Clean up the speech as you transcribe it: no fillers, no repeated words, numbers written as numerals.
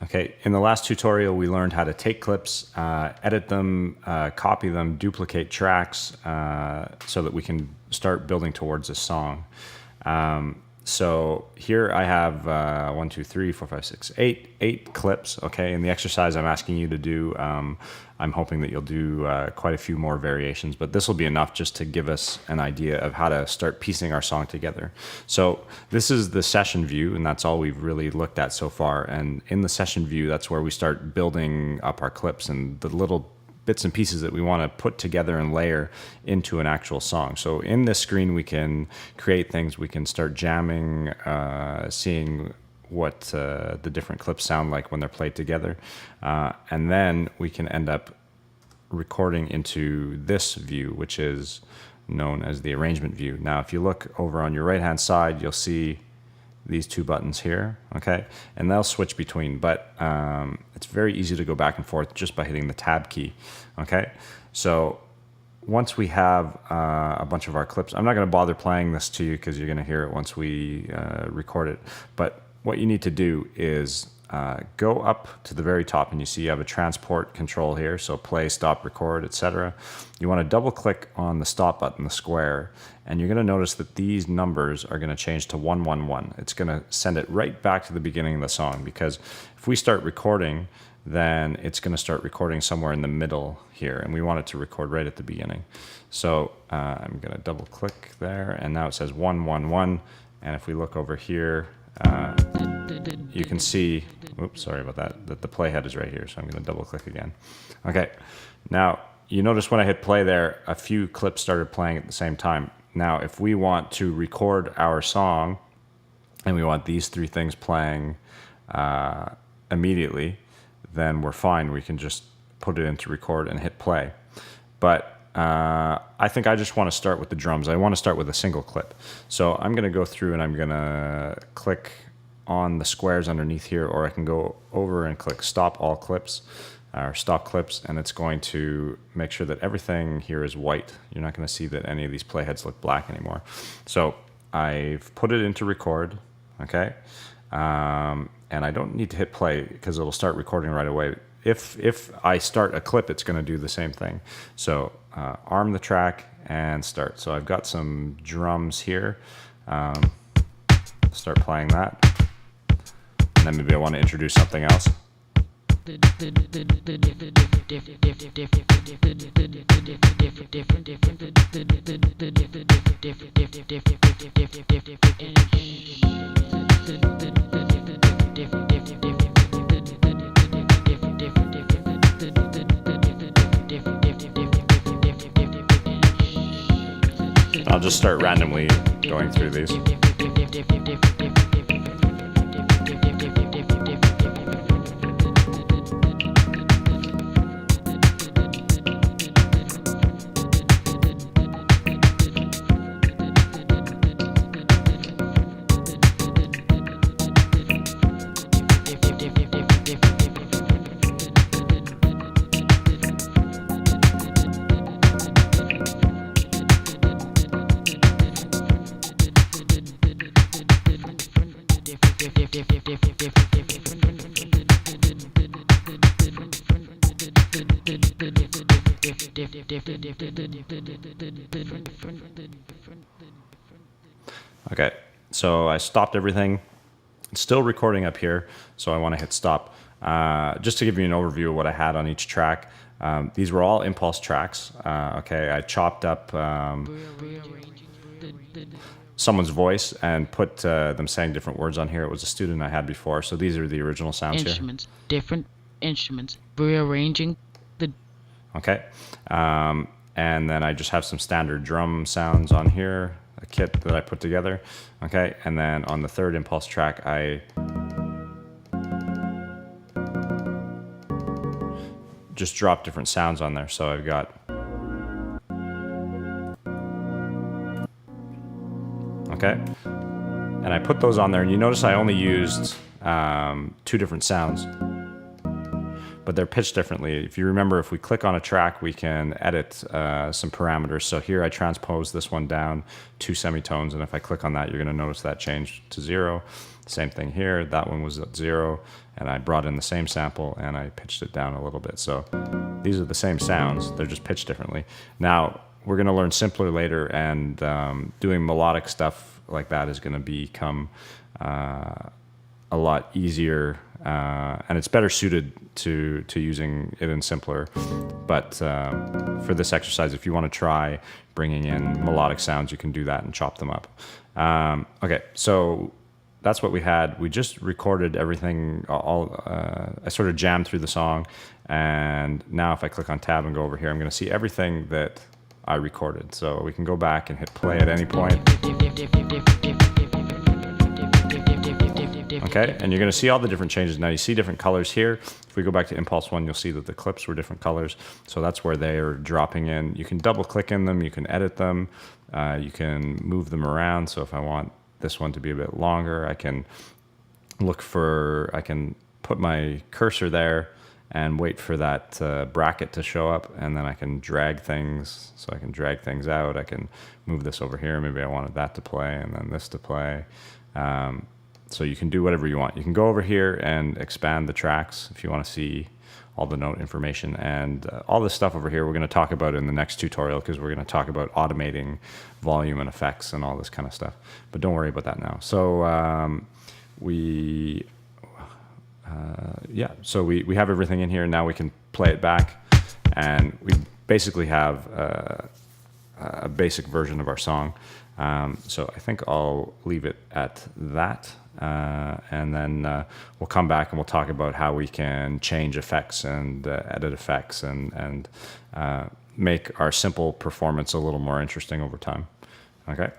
Okay, in the last tutorial, we learned how to take clips, edit them, copy them, duplicate tracks, so that we can start building towards a song. So here I have 1, 2, 3, 4, 5, 6, 8 clips. Okay, and the exercise I'm asking you to do, I'm hoping that you'll do quite a few more variations, but this will be enough just to give us an idea of how to start piecing our song together. So this is the session view, and that's all we've really looked at so far. And in the session view, that's where we start building up our clips and the little bits and pieces that we want to put together and layer into an actual song. So in this screen, we can create things. We can start jamming, seeing what the different clips sound like when they're played together. And then we can end up recording into this view, which is known as the arrangement view. Now, if you look over on your right-hand side, you'll see these two buttons here, okay? And they'll switch between, but it's very easy to go back and forth just by hitting the tab key, okay? So once we have a bunch of our clips, I'm not gonna bother playing this to you because you're gonna hear it once we record it, but what you need to do is go up to the very top, and you see you have a transport control here, so play, stop, record, etc. You want to double click on the stop button, the square, and you're going to notice that these numbers are going to change to 111. It's going to send it right back to the beginning of the song, because if we start recording, then it's going to start recording somewhere in the middle here, and we want it to record right at the beginning. So I'm going to double click there, and now it says 111, and if we look over here, you can see, oops, sorry about that the playhead is right here, so I'm going to double click again. Okay, now you notice when I hit play there, a few clips started playing at the same time. Now, if we want to record our song and we want these three things playing immediately, then we're fine. We can just put it into record and hit play. But I think I just want to start with the drums. I want to start with a single clip. So I'm going to go through and I'm going to click on the squares underneath here, or I can go over and click stop all clips, or stop clips, and it's going to make sure that everything here is white. You're not going to see that any of these playheads look black anymore. So I've put it into record, okay? And I don't need to hit play because it'll start recording right away. If I start a clip, it's going to do the same thing. So arm the track and start. So I've got some drums here. Start playing that. And then maybe I want to introduce something else. I'll just start randomly going through these. Okay, so I stopped everything. It's still recording up here, so I want to hit stop. Just to give you an overview of what I had on each track, these were all impulse tracks. Okay, I chopped up someone's voice and put them saying different words on here. It was a student I had before, so these are the original sounds instruments, here. Different instruments, rearranging the... Okay, and then I just have some standard drum sounds on here, a kit that I put together. Okay, and then on the third impulse track, I just drop different sounds on there. So I've got... Okay, and I put those on there, and you notice I only used 2 different sounds. but they're pitched differently. If you remember, if we click on a track, we can edit some parameters. So here I transpose this one down 2 semitones, and if I click on that, you're going to notice that changed to 0. Same thing here, that one was at 0, and I brought in the same sample and I pitched it down a little bit. So these are the same sounds, they're just pitched differently. Now, we're going to learn simpler later, and doing melodic stuff like that is going to become a lot easier, and it's better suited to using it in simpler. But for this exercise, if you want to try bringing in melodic sounds, you can do that and chop them up. Okay, so that's what we had. We just recorded everything. I sort of jammed through the song, and now if I click on tab and go over here, I'm going to see everything that I recorded. So we can go back and hit play at any point. Okay, and you're going to see all the different changes. Now you see different colors here. If we go back to Impulse 1, you'll see that the clips were different colors. So that's where they are dropping in. You can double click in them, you can edit them, you can move them around. So if I want this one to be a bit longer, I can put my cursor there and wait for that bracket to show up, and then I can drag things. So I can drag things out. I can move this over here. Maybe I wanted that to play and then this to play. So you can do whatever you want. You can go over here and expand the tracks if you want to see all the note information, and all this stuff over here we're going to talk about in the next tutorial, because we're going to talk about automating volume and effects and all this kind of stuff. But don't worry about that now. So we have everything in here. Now we can play it back, and we basically have a basic version of our song. So I think I'll leave it at that, and then we'll come back and we'll talk about how we can change effects and edit effects and make our simple performance a little more interesting over time. Okay.